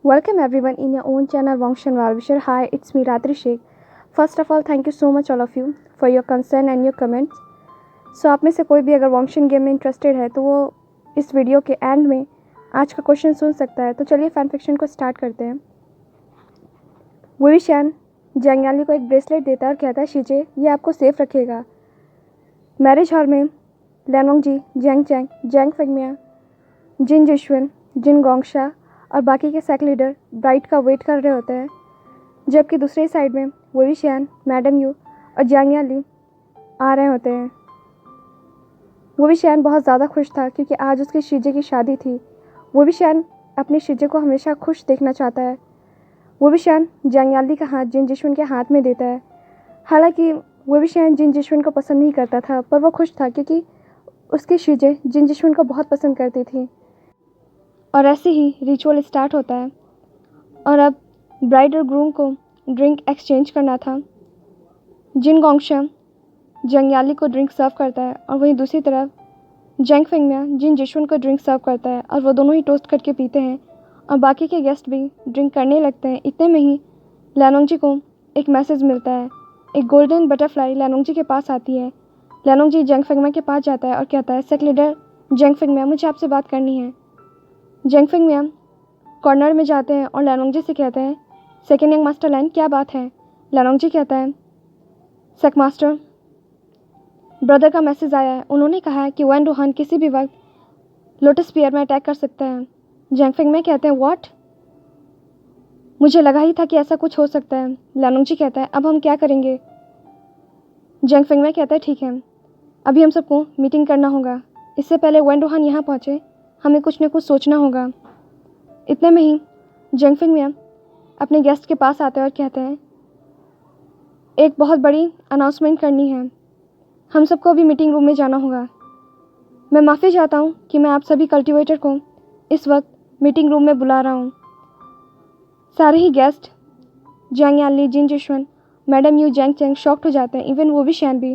Welcome everyone in your own channel Vangshan Valvisher. Hi, it's me Ratri Sheikh. First of all, thank you so much all of you for your concern and your comments. So आप में से कोई भी अगर वॉन्शन game में interested है तो वो इस वीडियो के एंड में आज का क्वेश्चन सुन सकता है। तो चलिए फैन फिक्शन को स्टार्ट करते हैं। वुविशियान जंगयाली को एक ब्रेसलेट देता है और कहता है शीजे ये आपको सेफ रखेगा। मैरिज हॉल में लैनोंगजी, जैंग चैंग, जैंग फेंगमिया, जिन जिशवन, जिन गोंगशा और बाकी के सेक लीडर ब्राइड का वेट कर रहे होते हैं, जबकि दूसरी साइड में वुविशियान, मैडम यू और जंगयाली आ रहे होते हैं। वुविशियान बहुत ज़्यादा खुश था क्योंकि आज उसकी शीजे की शादी थी। वुविशियान अपनी शीजे को हमेशा खुश देखना चाहता है। वुविशियान जंगयाली का हाथ जिन जिशवन के हाथ में देता है। हालांकि वुविशियान जिन जिशवन को पसंद नहीं करता था, पर वो खुश था क्योंकि उसकी शीजे जिन जिशवन को बहुत पसंद करती थी। और ऐसे ही रिचुअल स्टार्ट होता है और अब ब्राइड और ग्रूम को ड्रिंक एक्सचेंज करना था। जिन गोंगशा जंगयाली को ड्रिंक सर्व करता है और वहीं दूसरी तरफ जैंग फेंगमिया जिन जिशवन को ड्रिंक सर्व करता है और वो दोनों ही टोस्ट करके पीते हैं और बाकी के गेस्ट भी ड्रिंक करने लगते हैं। इतने में ही लैनोंगजी को एक मैसेज मिलता है। एक गोल्डन बटरफ्लाई लैनोंगजी के पास आती है। लैनोंगजी जैंग फेंगमिया के पास जाता है और कहता है सेक लीडर जैंग फेंगमिया, मुझे आपसे बात करनी है। जैंग फेंगमिया कॉर्नर में जाते हैं और लैनोंगजी से कहते हैं सेकेंड यंग मास्टर लाइन, क्या बात है। लैनोंगजी कहता है सेक मास्टर, ब्रदर का मैसेज आया है। उन्होंने कहा है कि वैन रोहान किसी भी वक्त लोटस पियर में अटैक कर सकता है। जैंग फेंगमिया कहते हैं व्हाट, मुझे लगा ही था कि ऐसा कुछ हो सकता है। लैनोंगजी कहता है अब हम क्या करेंगे। जैंग फेंगमिया कहता है ठीक है, अभी हम सबको मीटिंग करना होगा। इससे पहले वैन रोहान यहाँ पहुँचे हमें कुछ न कुछ सोचना होगा। इतने में ही जैंग फेंगमिया अपने गेस्ट के पास आते हैं और कहते हैं एक बहुत बड़ी अनाउंसमेंट करनी है, हम सबको अभी मीटिंग रूम में जाना होगा। मैं माफ़ी चाहता हूँ कि मैं आप सभी कल्टिवेटर को इस वक्त मीटिंग रूम में बुला रहा हूँ। सारे ही गेस्ट जंगयाली, जिन जिशवन, मैडम यू, जैंग चैंग शॉक्ड हो जाते हैं। इवन वुविशियान भी,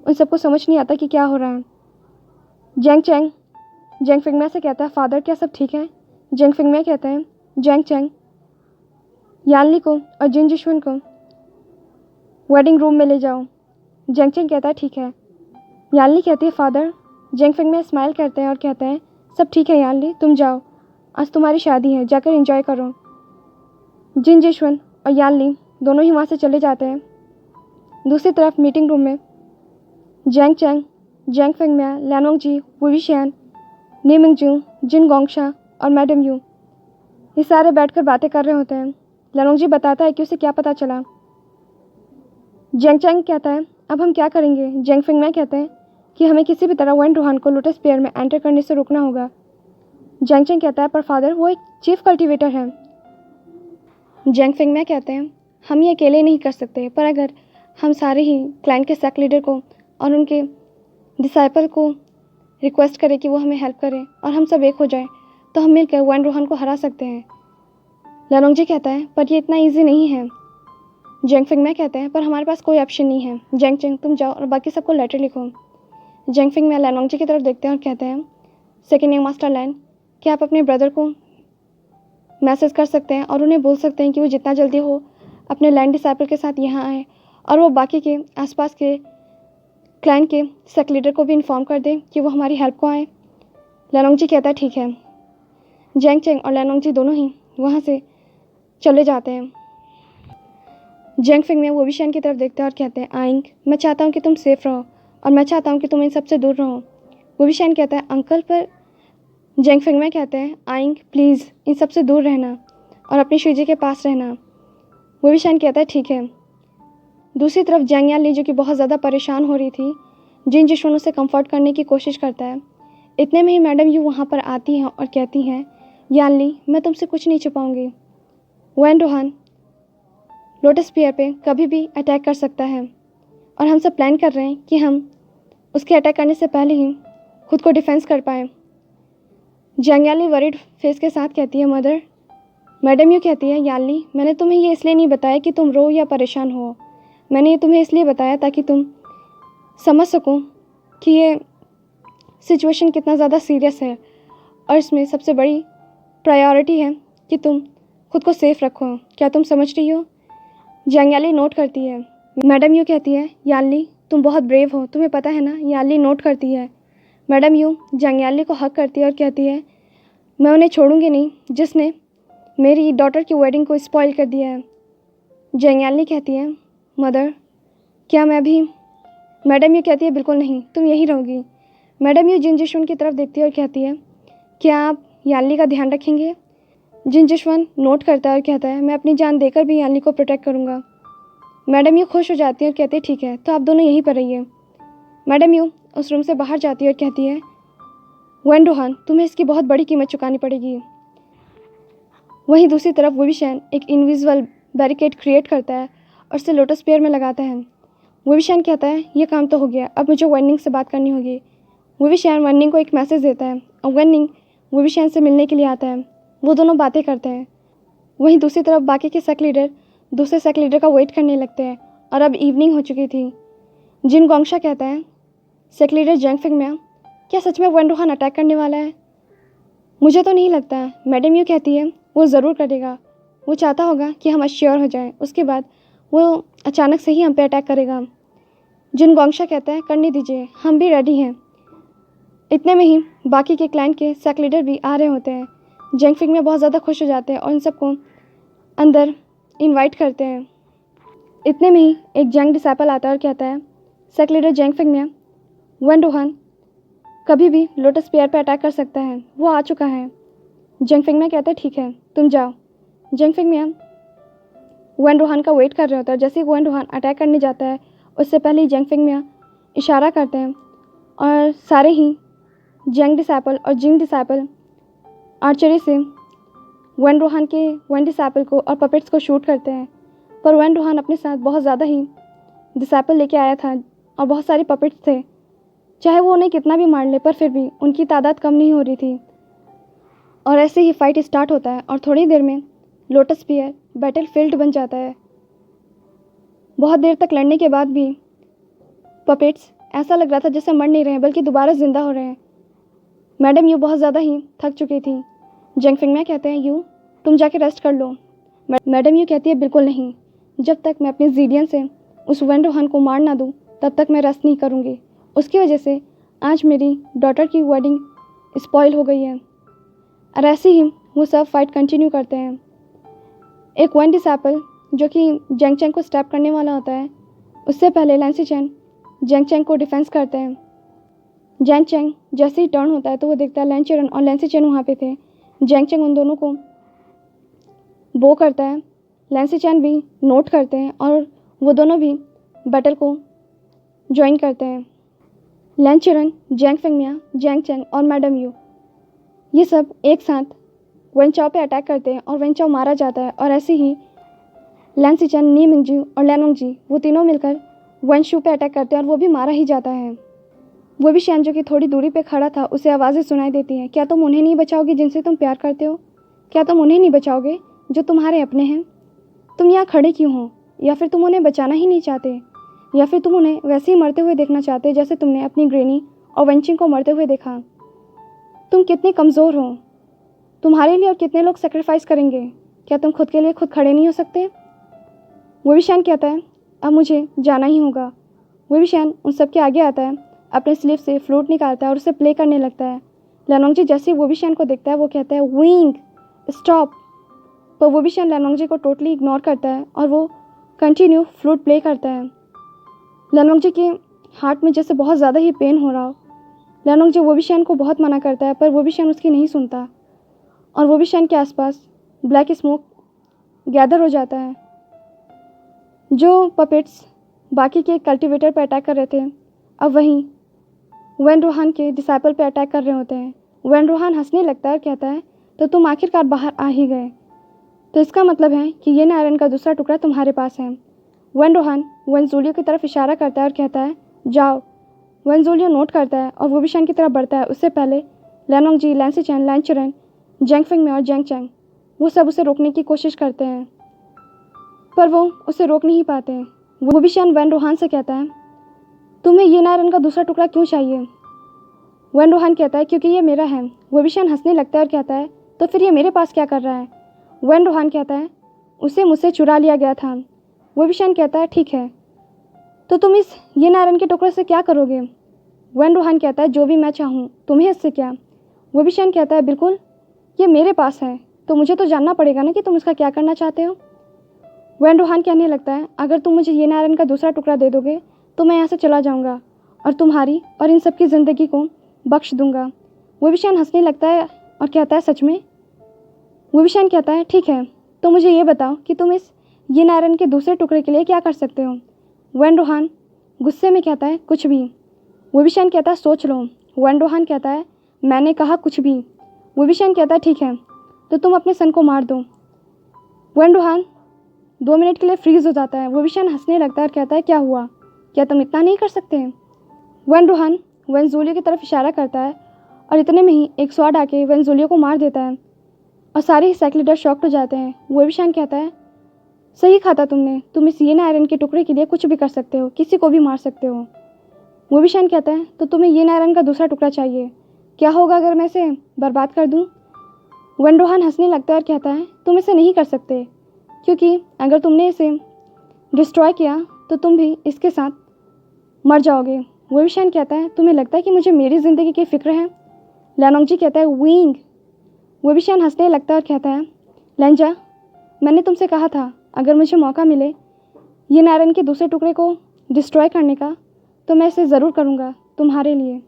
उन सबको समझ नहीं आता कि क्या हो रहा है। जैंग चैंग जैंग फेंगमिया से कहता है फादर क्या सब ठीक है। जैंग फेंगमिया कहते हैं जैंग चैंग यानली को और जिन जिशवन को वेडिंग रूम में ले जाओ। जैंग चैंग कहता है ठीक है। यानली कहती है फादर। जैंग फेंगमिया स्माइल करते हैं और कहते हैं सब ठीक है यानली, तुम जाओ, आज तुम्हारी शादी है, जाकर एंजॉय करो। जिन जिशवन और यानली दोनों ही वहाँ से चले जाते हैं। दूसरी तरफ मीटिंग रूम में जैंग चैंग, जैंग फेंगमिया, लैनोंगजी, वुविशियान, नीमिंगजू, जिन गोंगशा और मैडम यू ये सारे बैठकर बातें कर रहे होते हैं। लैनोंगजी बताता है कि उसे क्या पता चला। जैंग चैंग कहता है अब हम क्या करेंगे। जैंग फेंगमिया कहते हैं कि हमें किसी भी तरह वैन रोहान को लोटस पेयर में एंटर करने से रोकना होगा। जैंग चैंग कहता है पर फादर वो एक चीफ कल्टिवेटर है। जैंग फेंगमिया कहते हैं हम ये अकेले नहीं कर सकते, पर अगर हम सारे ही क्लाइंट के सेक लीडर को और उनके डिसाइपल को रिक्वेस्ट करें कि वो हमें हेल्प करें और हम सब एक हो जाएं तो हम मिलकर वैन रोहान को हरा सकते हैं। लैनोंगजी कहता है पर ये इतना ईजी नहीं है। जैंग फेंगमिया कहते हैं पर हमारे पास कोई ऑप्शन नहीं है। जैंग चैंग तुम जाओ और बाकी सबको लेटर लिखो। जैंग फेंगमिया लैनोंगजी की तरफ देखते हैं और कहते हैं सेकेंड यंग मास्टर लाइन, क्या आप अपने ब्रदर को मैसेज कर सकते हैं और उन्हें बोल सकते हैं कि वो जितना जल्दी हो अपने लैंड डिसाइपल के साथ यहाँ आए और वो बाकी के आसपास के क्लाइंट के सेक लीडर को भी इन्फॉर्म कर दें कि वो हमारी हेल्प को आए। लैनोंगजी कहता है ठीक है। जैंग चैंग और लैनोंगजी दोनों ही वहाँ से चले जाते हैं। जैंग फेंगमिया वुविशियान की तरफ देखते हैं और कहते हैं आइंग, मैं चाहता हूँ कि तुम सेफ रहो और मैं चाहता हूँ कि तुम इन सबसे दूर रहो। वुविशियान कहता है अंकल, पर जैंग फेंगमिया कहते हैं आइंग प्लीज़ इन सबसे दूर रहना और अपनी शीजे के पास रहना। वुविशियान कहता है ठीक है। दूसरी तरफ जंगयाली जो कि बहुत ज़्यादा परेशान हो रही थी, जिन जिशवन उसे कंफर्ट करने की कोशिश करता है। इतने में ही मैडम यू वहाँ पर आती हैं और कहती हैं यानली, मैं तुमसे कुछ नहीं छुपाऊंगी। वैन रोहान लोटस पियर पे कभी भी अटैक कर सकता है और हम सब प्लान कर रहे हैं कि हम उसके अटैक करने से पहले ही खुद को डिफेंस कर पाएँ। जंगयाली वरीड फेस के साथ कहती है मदर। मैडम यू कहती है यानली, मैंने तुम्हें ये इसलिए नहीं बताया कि तुम रो या परेशान हो, मैंने ये तुम्हें इसलिए बताया ताकि तुम समझ सको कि ये सिचुएशन कितना ज़्यादा सीरियस है और इसमें सबसे बड़ी प्रायोरिटी है कि तुम खुद को सेफ रखो, क्या तुम समझ रही हो? जंगयाली नोट करती है। मैडम यू कहती है, यानली तुम बहुत ब्रेव हो, तुम्हें पता है ना। यानली नोट करती है। मैडम यू जंगयाली को हक करती है और कहती है, मैं उन्हें छोड़ूंगी नहीं जिसने मेरी डॉटर की वेडिंग को स्पॉइल कर दिया है। जंगयाली कहती है, मदर क्या मैं भी? मैडम यू कहती है, बिल्कुल नहीं, तुम यहीं रहोगी। मैडम यू जिन जिशवन की तरफ देखती है और कहती है, क्या आप यानली का ध्यान रखेंगे? जिन जिशवन नोट करता है और कहता है, मैं अपनी जान देकर भी यानली को प्रोटेक्ट करूँगा। मैडम यू खुश हो जाती है और कहती है, ठीक है, तो आप दोनों यहीं पर रहिए। मैडम यू उस रूम से बाहर जाती है और कहती है, वेन रोहान तुम्हें इसकी बहुत बड़ी कीमत चुकानी पड़ेगी। वहीं दूसरी तरफ वुविशन एक इनविजिबल बैरिकेड क्रिएट करता है और उसे लोटस पेयर में लगाता है। वुविशन कहता है, ये काम तो हो गया, अब मुझे वेनिंग से बात करनी होगी। वुविशन वेनिंग को एक मैसेज देता है और वेनिंग वुविशन से मिलने के लिए आता है। वो दोनों बातें करते हैं। वहीं दूसरी तरफ बाकी के सेक लीडर दूसरे सेक लीडर का वेट करने लगते हैं और अब इवनिंग हो चुकी थी। जिन गोंगशा कहता है, सेक लीडर जंग फिंग में क्या सच में वेन रोहान अटैक करने वाला है? मुझे तो नहीं लगता। मैडम यू कहती है, वो ज़रूर करेगा, वो चाहता होगा कि हम अश्योर हो जाएं, उसके बाद वो अचानक से ही हम पे अटैक करेगा। जिन गोंगशा कहता है, करने दीजिए, हम भी रेडी हैं। इतने में ही बाकी के क्लाइंट के सेक लीडर भी आ रहे होते हैं। जंग फिंग में बहुत ज़्यादा खुश हो जाते हैं और इन सबको अंदर इनवाइट करते हैं। इतने में ही एक जंग डिसाइपल आता है और कहता है, सेक लीडर जंग फिंग में वेन रोहान कभी भी लोटस पेयर पर अटैक कर सकता है, वो आ चुका है। जंग फिंग में कहता है, ठीक है, तुम जाओ। जंग फिंग में वेन रोहान का वेट कर रहे होता है। जैसे ही वेन रोहान अटैक करने जाता है, उससे पहले ही जंग फिंग में इशारा करते हैं और सारे ही जंग डिसाइपल और जिंग डिसाइपल आर्चरी से वेन रोहान के वेन डिसाइपल को और पपेट्स को शूट करते हैं। पर वेन रोहान अपने साथ बहुत ज़्यादा ही डिसाइपल लेके आया था और बहुत सारे पपेट्स थे। चाहे वो उन्हें कितना भी मार ले, पर फिर भी उनकी तादाद कम नहीं हो रही थी। और ऐसे ही फाइट स्टार्ट होता है और थोड़ी देर में लोटस पियर बैटल फील्ड बन जाता है। बहुत देर तक लड़ने के बाद भी पपेट्स ऐसा लग रहा था जैसे मर नहीं रहे हैं, बल्कि दोबारा जिंदा हो रहे हैं। मैडम यू बहुत ज़्यादा ही थक चुकी थी। जंग फिंग में कहते हैं, यू तुम जाके रेस्ट कर लो। मैडम यू कहती है, बिल्कुल नहीं, जब तक मैं अपने जीडियन से उस वेन रोहान को मार ना दूँ तब तक मैं रेस्ट नहीं करूँगी। उसकी वजह से आज मेरी डॉटर की वेडिंग स्पॉइल हो गई है। और ऐसे ही वो सब फाइट कंटिन्यू करते हैं। एक वेन डिसाइपल जो कि जंग चैंग को स्टैप करने वाला होता है, उससे पहले लैंसी चैन जंग चैंग को डिफेंस करते हैं। जंग चैंग जैसे ही टर्न होता है तो वो देखता है लैंचरन और लैंसी चैन वहाँ पे थे। जंग चैंग उन दोनों को बो करता है। लैंसी चैन भी नोट करते हैं और वो दोनों भी बैटल को ज्वाइन करते हैं। लैंचरन, जैंग फिंगमिया, जैंग चैंग और मैडम यू ये सब एक साथ वेन चाओ पे अटैक करते हैं और वेन चाओ मारा जाता है। और ऐसे ही लैंसी चैन, नी मिंगजी और लैनोंग जी वो तीनों मिलकर वेन शू पे अटैक करते हैं और वो भी मारा ही जाता है। वो भी शैन जो कि थोड़ी दूरी पे खड़ा था, उसे आवाज़ें सुनाई देती हैं, क्या तुम उन्हें नहीं बचाओगे जिनसे तुम प्यार करते हो? क्या तुम उन्हें नहीं बचाओगे जो तुम्हारे अपने हैं? तुम यहाँ खड़े क्यों हो? या फिर तुम उन्हें बचाना ही नहीं चाहते? या फिर तुम उन्हें वैसे ही मरते हुए देखना चाहते जैसे तुमने अपनी ग्रेनी और वेंचिंग को मरते हुए देखा? तुम कितने कमज़ोर हो? तुम्हारे लिए और कितने लोग सेक्रीफाइस करेंगे? क्या तुम खुद के लिए खुद खड़े नहीं हो सकते? वो भी शैन कहता है, अब मुझे जाना ही होगा। वो भी शैन उन सब के आगे आता है, अपने स्लीव से फ्लूट निकालता है और उसे प्ले करने लगता है। लैनोंगजी जैसे ही वो भी शैन को देखता है, वो कहता है, विंग स्टॉप। पर वो भी शैन लैनोंगजी को टोटली इग्नोर करता है और वो कंटिन्यू फ्लूट प्ले करता है। लैनोंगजी के हार्ट में जैसे बहुत ज़्यादा ही पेन हो रहा हो। लैनोंगजी वो भी शैन को बहुत मना करता है, पर वो भी शैन उसकी नहीं सुनता और वो भी शैन के आसपास ब्लैक स्मोक गैदर हो जाता है। जो पपेट्स बाकी के कल्टीवेटर पर अटैक कर रहे थे, अब वहीं वेन रोहान के डिसाइपल पे अटैक कर रहे होते हैं। वेन रोहान हंसने लगता है और कहता है, तो तुम आखिरकार बाहर आ ही गए, तो इसका मतलब है कि ये आयरन का दूसरा टुकड़ा तुम्हारे पास है। वेन रोहान वेंजुलियो की तरफ इशारा करता है और कहता है, जाओ। वेंजुलियो नोट करता है और वो भी शैन की तरफ बढ़ता है। उससे पहले लैनोंगजी, लैंसी चैन, लैंचरन, जैंग फिंग में और जैंग चैंग वो सब उसे रोकने की कोशिश करते हैं, पर वो उसे रोक नहीं पाते। वो भी शैन वेन रोहान से कहता है, तुम्हें ये नायरन का दूसरा टुकड़ा क्यों चाहिए? वेन रोहान कहता है, क्योंकि ये मेरा है। वो भी शैन हंसने लगता है और कहता है, तो फिर ये मेरे पास क्या कर रहा है? वैन रोहान कहता है उसे मुझसे चुरा लिया गया था। वो विशान कहता है ठीक है, तो तुम इस ये नारायण के टुकड़े से क्या करोगे? वैन रोहान कहता है जो भी मैं चाहूँ, तुम्हें इससे क्या? वो विशान कहता है बिल्कुल, ये मेरे पास है तो मुझे तो जानना पड़ेगा ना कि तुम इसका क्या करना चाहते हो। वैन रोहान कहने लगता है अगर तुम मुझे ये नारायण का दूसरा टुकड़ा दे दोगे तो मैं यहाँ से चला जाऊँगा और तुम्हारी और इन सब की ज़िंदगी को बख्श दूंगा। वो विशान हंसने लगता है और कहता है सच में? वो विशान कहता है ठीक है, तो मुझे ये बताओ कि तुम इस ये नारायण के दूसरे टुकड़े के लिए क्या कर सकते हो? वैन रोहान गुस्से में कहता है कुछ भी। वो विशान कहता है सोच लो। वैन रोहान कहता है मैंने कहा कुछ भी। वो विशान कहता है ठीक है, तो तुम अपने सन को मार दो। वैन रोहान 2 मिनट के लिए फ्रीज हो जाता है। वो विशान हंसने लगता है और कहता है क्या हुआ, क्या तुम इतना नहीं कर सकते? वैन रोहान वेंजुलियो की तरफ इशारा करता है और इतने में ही एक स्वॉर्ड आके वेंजुलियो को मार देता है और सारे ही साइक्लिडर शॉक्ड हो जाते हैं। वो विशान कहता है सही खाता तुमने, तुम इस ये नारायण के टुकड़े के लिए कुछ भी कर सकते हो, किसी को भी मार सकते हो। वो विशान कहता है तो तुम्हें ये नारायण का दूसरा टुकड़ा चाहिए, क्या होगा अगर मैं इसे बर्बाद कर दूँ? वैन रोहान हंसने लगता है और कहता है तुम इसे नहीं कर सकते, क्योंकि अगर तुमने इसे डिस्ट्रॉय किया तो तुम भी इसके साथ मर जाओगे। वो विशान कहता है तुम्हें लगता है कि मुझे मेरी ज़िंदगी की फ़िक्र है? लैनोंगजी कहता है विंग। वो विशान हंसने लगता है और कहता है लेंजा, मैंने तुमसे कहा था अगर मुझे मौका मिले ये नारायण के दूसरे टुकड़े को डिस्ट्रॉय करने का तो मैं इसे ज़रूर करूँगा तुम्हारे लिए।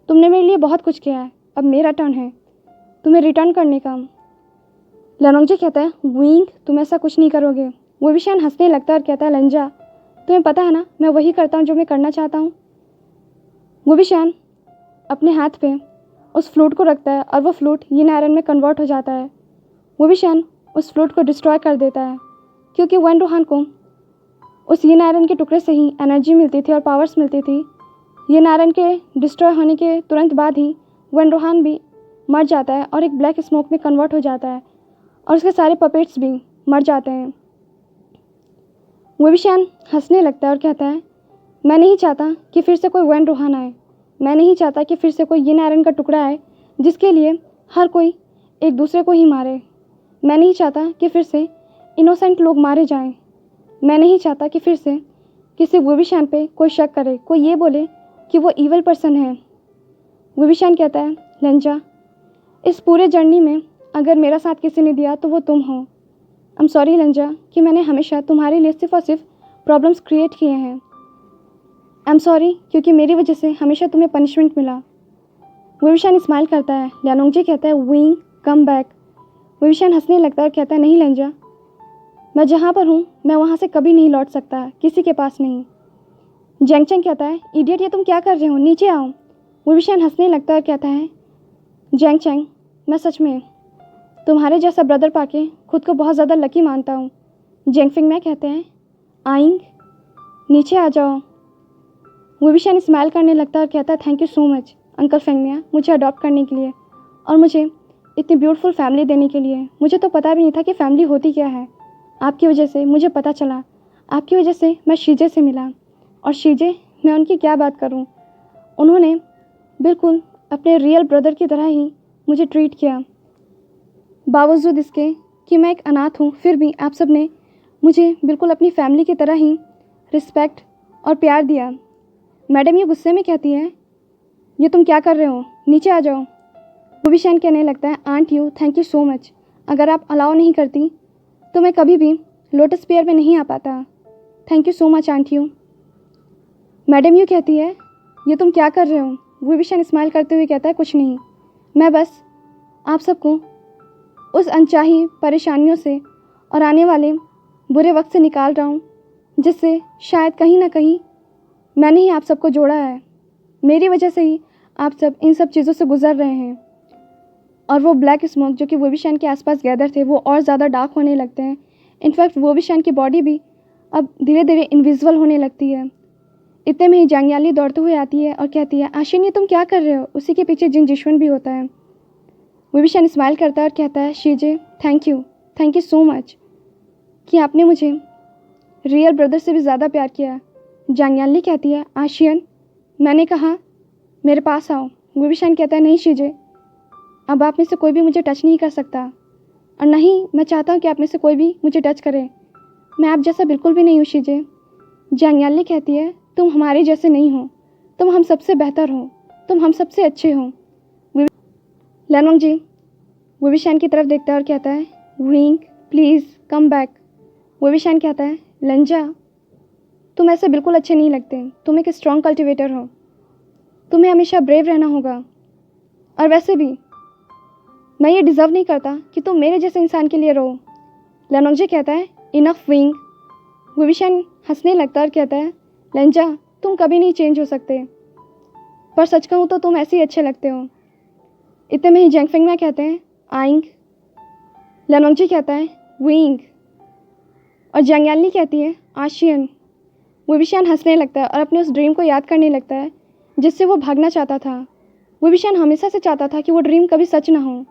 तुमने मेरे लिए बहुत कुछ किया है, अब मेरा टर्न है तुम्हें रिटर्न करने का। लैनोंगजी कहता है विंग, तुम ऐसा कुछ नहीं करोगे। वो विशान हंसने लगता है और कहता है लेंजा, तुम्हें पता है ना मैं वही करता हूँ जो मैं करना चाहता हूँ। वो विशान अपने हाथ पे उस फ्लूट को रखता है और वो फ्लूट ये नारायण में कन्वर्ट हो जाता है। वो विशान उस फ्लूट को डिस्ट्रॉय कर देता है क्योंकि वैन रोहान को उस ये नारायण के टुकड़े से ही एनर्जी मिलती थी और पावर्स मिलती थी। ये नारायण के डिस्ट्रॉय होने के तुरंत बाद ही वैन रोहान भी मर जाता है और एक ब्लैक स्मोक में कन्वर्ट हो जाता है और उसके सारे पपेट्स भी मर जाते हैं। वो विशान हंसने लगता है और कहता है मैं नहीं चाहता कि फिर से कोई वैन रोहान आए, मैं नहीं चाहता कि फिर से कोई ये नारायण का टुकड़ा आए जिसके लिए हर कोई एक दूसरे को ही मारे। मैं नहीं चाहता कि फिर से इनोसेंट लोग मारे जाएं। मैं नहीं चाहता कि फिर से किसी वो विशान पे कोई शक करे, कोई ये बोले कि वो ईवल पर्सन है। वो विशान कहता है लेंजा, इस पूरे जर्नी में अगर मेरा साथ किसी ने दिया तो वो तुम हो। आई एम सॉरी लेंजा कि मैंने हमेशा तुम्हारे लिए सिर्फ और सिर्फ प्रॉब्लम्स क्रिएट किए हैं। आई एम सॉरी क्योंकि मेरी वजह से हमेशा तुम्हें पनिशमेंट मिला। वो विशान स्माइल करता है। लैनोंगजी कहता है विंग कम बैक। वो विशान हंसने लगता है और कहता है नहीं लेंजा, मैं जहाँ पर हूँ मैं वहाँ से कभी नहीं लौट सकता, किसी के पास नहीं। जेंगचेंग कहता है इडियट, ये तुम क्या कर रहे हो, नीचे आओ। वो विशान हंसने लगता है और कहता है जेंगचेंग, मैं सच में तुम्हारे जैसा ब्रदर पाके खुद को बहुत ज़्यादा लकी मानता हूँ। जेंगफिंग मैं कहते हैं आइंग, नीचे आ जाओ। वो विशान स्माइल करने लगता है और कहता है thank you so much uncle फेंगमिया, मुझे अडॉप्ट करने के लिए और मुझे इतनी ब्यूटीफुल फैमिली देने के लिए। मुझे तो पता भी नहीं था कि फैमिली होती क्या है, आपकी वजह से मुझे पता चला। आपकी वजह से मैं शीजे से मिला और शीजे, मैं उनकी क्या बात करूं, उन्होंने बिल्कुल अपने रियल ब्रदर की तरह ही मुझे ट्रीट किया। बावजूद इसके कि मैं एक अनाथ हूं, फिर भी आप सब ने मुझे बिल्कुल अपनी फैमिली की तरह ही रिस्पेक्ट और प्यार दिया। मैडम ये गुस्से में कहती है ये तुम क्या कर रहे हो, नीचे आ जाओ। वो विशान कहने लगता है aunt you, thank you so much, अगर आप अलाउ नहीं करती तो मैं कभी भी लोटस पेयर में नहीं आ पाता। Thank you so much aunt you. Madam you कहती है ये तुम क्या कर रहे हो। वो विशान स्माइल करते हुए कहता है कुछ नहीं, मैं बस आप सबको उस अनचाही परेशानियों से और आने वाले बुरे वक्त से निकाल रहा हूँ जिससे शायद कहीं ना कहीं मैंने ही आप सबको जोड़ा है। मेरी वजह से ही आप सब इन सब चीज़ों से गुजर रहे हैं। और वो ब्लैक स्मोक जो कि वो विशान के आसपास गैदर थे वो और ज़्यादा डार्क होने लगते हैं। इनफैक्ट वो विशान की बॉडी भी अब धीरे धीरे इनविजिबल होने लगती है। इतने में ही जांगयाली दौड़ते हुए आती है और कहती है आशिन ये तुम क्या कर रहे हो। उसी के पीछे जिन जिशवन भी होता है। वो विशान स्माइल करता है और कहता है शीजे थैंक यू सो मच कि आपने मुझे रियल ब्रदर से भी ज़्यादा प्यार किया। जांगयाली कहती है आशियन, मैंने कहा मेरे पास आओ। वो विशान कहता है नहीं शीजे, अब आप में से कोई भी मुझे टच नहीं कर सकता। और ना ही मैं चाहता हूँ कि आप में से कोई भी मुझे टच करे। मैं आप जैसा बिल्कुल भी नहीं हूँ शीजे। जंग याली कहती है तुम हमारे जैसे नहीं हो, तुम हम सबसे बेहतर हो, तुम हम सबसे अच्छे हो। लैनोंग जी विविशान की तरफ देखता है और कहता है विंग प्लीज़ कम बैक। विविशान कहता है लंजा तुम ऐसे बिल्कुल अच्छे नहीं लगते, तुम एक स्ट्रॉन्ग कल्टिवेटर हो, तुम्हें हमेशा ब्रेव रहना होगा। और वैसे भी मैं ये डिज़र्व नहीं करता कि तुम मेरे जैसे इंसान के लिए रहो। लैनोंग जी कहता है इनफ विंग। विविशान हंसने लगता है और कहता है लंजा तुम कभी नहीं चेंज हो सकते, पर सच कहूँ तो तुम ऐसे ही अच्छे लगते हो। इतने में ही जंगफिंग में कहते हैं आइंग। लैनोंग जी कहता है विंग और जंगयाली कहती है आशियन। विविशान हंसने लगता है और अपने उस ड्रीम को याद करने लगता है जिससे वो भागना चाहता था। विविशान हमेशा से चाहता था कि वो ड्रीम कभी सच ना हो।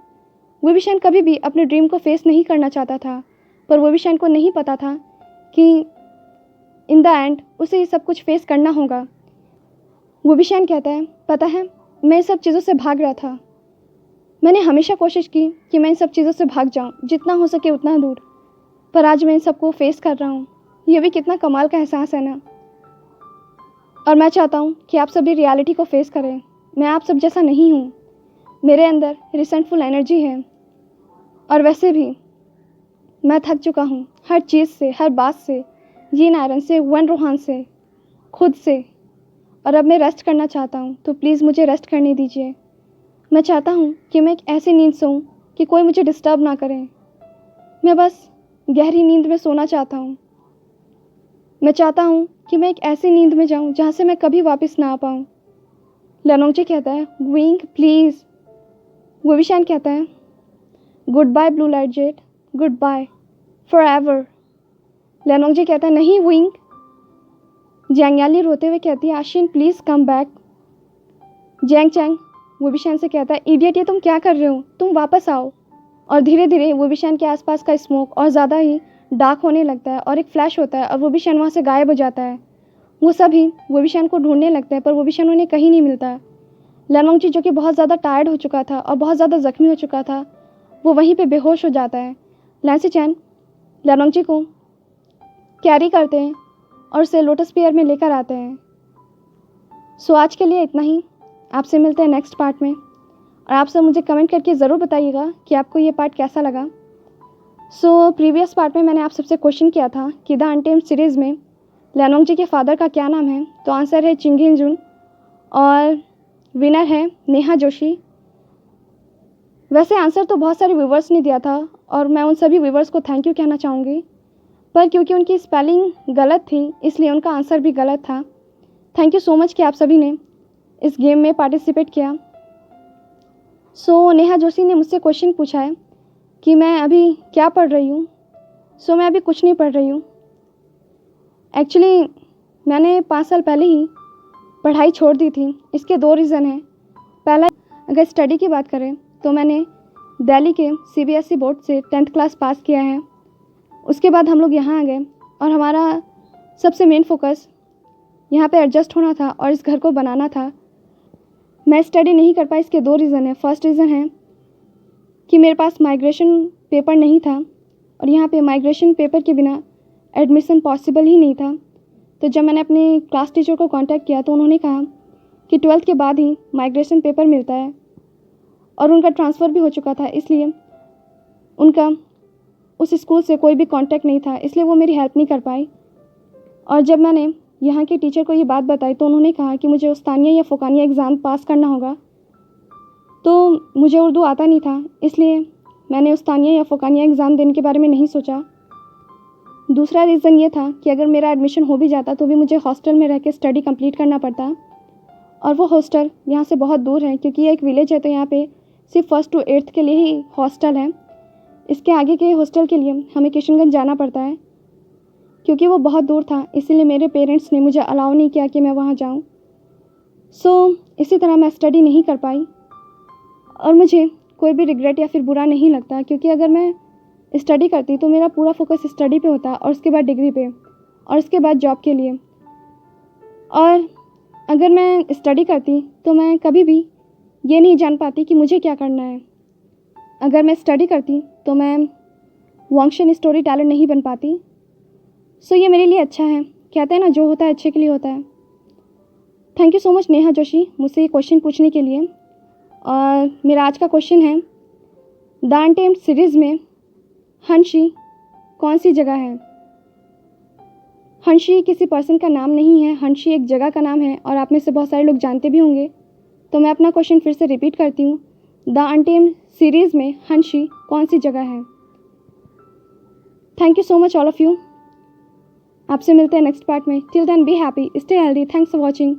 विविशान कभी भी अपने ड्रीम को फेस नहीं करना चाहता था, पर विविशान को नहीं पता था कि इन द एंड उसे ये सब कुछ फेस करना होगा। विविशान कहता है पता है मैं इन सब चीज़ों से भाग रहा था, मैंने हमेशा कोशिश की कि मैं इन सब चीज़ों से भाग जाऊं जितना हो सके उतना दूर, पर आज मैं इन सबको फेस कर रहा हूं। ये भी कितना कमाल का एहसास है ना। और मैं चाहता हूं कि आप सभी रियलिटी को फेस करें। मैं आप सब जैसा नहीं हूं, मेरे अंदर रिसेंटफुल एनर्जी है। और वैसे भी मैं थक चुका हूं हर चीज़ से, हर बात से, यीन आयरन से, वन रोहान से, खुद से। और अब मैं रेस्ट करना चाहता हूं, तो प्लीज़ मुझे रेस्ट करने दीजिए। मैं चाहता हूं कि मैं एक ऐसी नींद सोऊं कि कोई मुझे डिस्टर्ब ना करे। मैं बस गहरी नींद में सोना चाहता हूं। मैं चाहता हूं कि मैं एक ऐसी नींद में जाऊं जहां से मैं कभी वापस ना आ पाऊं। लैनोंग जी कहता है विंग प्लीज़। विविशान कहता है goodbye blue light jet, goodbye forever. लैनोंग जी कहता है नहीं विंग। जैंगयाली रोते हुए कहती है आशियन प्लीज़ कम बैक। जैंग चैंग विविशान से कहता है इडियट ये तुम क्या कर रहे हो, तुम वापस आओ। और धीरे धीरे विविशान के आसपास का स्मोक और ज़्यादा ही डार्क होने लगता है और एक फ्लैश होता है और विविशान वहाँ से गायब हो जाता है। वो सभी विविशान को ढूंढने लगते हैं पर विविशान उन्हें कहीं नहीं मिलता। लैनोंग जी जो कि बहुत ज़्यादा टायर्ड हो चुका था और बहुत ज़्यादा ज़ख्मी हो चुका था, वो वहीं पे बेहोश हो जाता है। लैंसी चैन लैनोंग जी को कैरी करते हैं और उसे लोटस पियर में लेकर आते हैं। सो आज के लिए इतना ही। आपसे मिलते हैं नेक्स्ट पार्ट में और आप सब मुझे कमेंट करके ज़रूर बताइएगा कि आपको ये पार्ट कैसा लगा। सो प्रीवियस पार्ट में मैंने आप सबसे क्वेश्चन किया था कि द अनटेम्ड सीरीज़ में लैनोंग जी के फादर का क्या नाम है, तो आंसर है चिंग हिन जुन और विनर है नेहा जोशी। वैसे आंसर तो बहुत सारे व्यूवर्स ने दिया था और मैं उन सभी व्यूवर्स को थैंक यू कहना चाहूँगी, पर क्योंकि उनकी स्पेलिंग गलत थी इसलिए उनका आंसर भी गलत था। थैंक यू सो मच कि आप सभी ने इस गेम में पार्टिसिपेट किया। सो नेहा जोशी ने मुझसे क्वेश्चन पूछा है कि मैं अभी क्या पढ़ रही हूँ। सो मैं अभी कुछ नहीं पढ़ रही हूँ। एक्चुअली मैंने 5 साल पहले ही पढ़ाई छोड़ दी थी। इसके 2 रीज़न हैं। पहला, अगर स्टडी की बात करें तो मैंने दिल्ली के CBSE बोर्ड से 10th क्लास पास किया है। उसके बाद हम लोग यहाँ आ गए और हमारा सबसे मेन फोकस यहाँ पे एडजस्ट होना था और इस घर को बनाना था। मैं स्टडी नहीं कर पाई, इसके 2 रीज़न हैं। फर्स्ट रीज़न है कि मेरे पास माइग्रेशन पेपर नहीं था और यहाँ पे माइग्रेशन पेपर के बिना एडमिशन पॉसिबल ही नहीं था। तो जब मैंने अपने क्लास टीचर को कांटेक्ट किया तो उन्होंने कहा कि 12th के बाद ही माइग्रेशन पेपर मिलता है और उनका ट्रांसफ़र भी हो चुका था, इसलिए उनका उस स्कूल से कोई भी कांटेक्ट नहीं था, इसलिए वो मेरी हेल्प नहीं कर पाई। और जब मैंने यहाँ के टीचर को ये बात बताई तो उन्होंने कहा कि मुझे उस्तानिया या फ़ोकानिया एग्ज़ाम पास करना होगा। तो मुझे उर्दू आता नहीं था, इसलिए मैंने उस्तानिया या फ़ोकानिया एग्ज़ाम देने के बारे में नहीं सोचा। दूसरा रीज़न ये था कि अगर मेरा एडमिशन हो भी जाता तो भी मुझे हॉस्टल में रह के स्टडी कंप्लीट करना पड़ता और वो हॉस्टल यहाँ से बहुत दूर है, क्योंकि ये एक विलेज है तो यहाँ पे सिर्फ 1st to 8th के लिए ही हॉस्टल है। इसके आगे के हॉस्टल के लिए हमें किशनगंज जाना पड़ता है। क्योंकि वो बहुत दूर था इसीलिए मेरे पेरेंट्स ने मुझे अलाउ नहीं किया कि मैं वहाँ जाऊँ। सो इसी तरह मैं स्टडी नहीं कर पाई और मुझे कोई भी रिग्रेट या फिर बुरा नहीं लगता, क्योंकि अगर मैं स्टडी करती तो मेरा पूरा फोकस स्टडी पे होता और उसके बाद डिग्री पे और उसके बाद जॉब के लिए। और अगर मैं स्टडी करती तो मैं कभी भी ये नहीं जान पाती कि मुझे क्या करना है। अगर मैं स्टडी करती तो मैं वांगशन स्टोरी टेलर नहीं बन पाती। सो ये मेरे लिए अच्छा है। कहते हैं ना, जो होता है अच्छे के लिए होता है। Thank you so much Neha Joshi मुझसे ये क्वेश्चन पूछने के लिए। और मेरा आज का क्वेश्चन है, द अनटेम्ड सीरीज़ में हंशी कौन सी जगह है? हंशी किसी पर्सन का नाम नहीं है, हंशी एक जगह का नाम है और आप में से बहुत सारे लोग जानते भी होंगे। तो मैं अपना क्वेश्चन फिर से रिपीट करती हूँ, द अनटेम्ड सीरीज़ में हंशी कौन सी जगह है? Thank you so much all of you. आपसे मिलते हैं नेक्स्ट पार्ट में। Till then be happy, stay healthy, thanks for watching.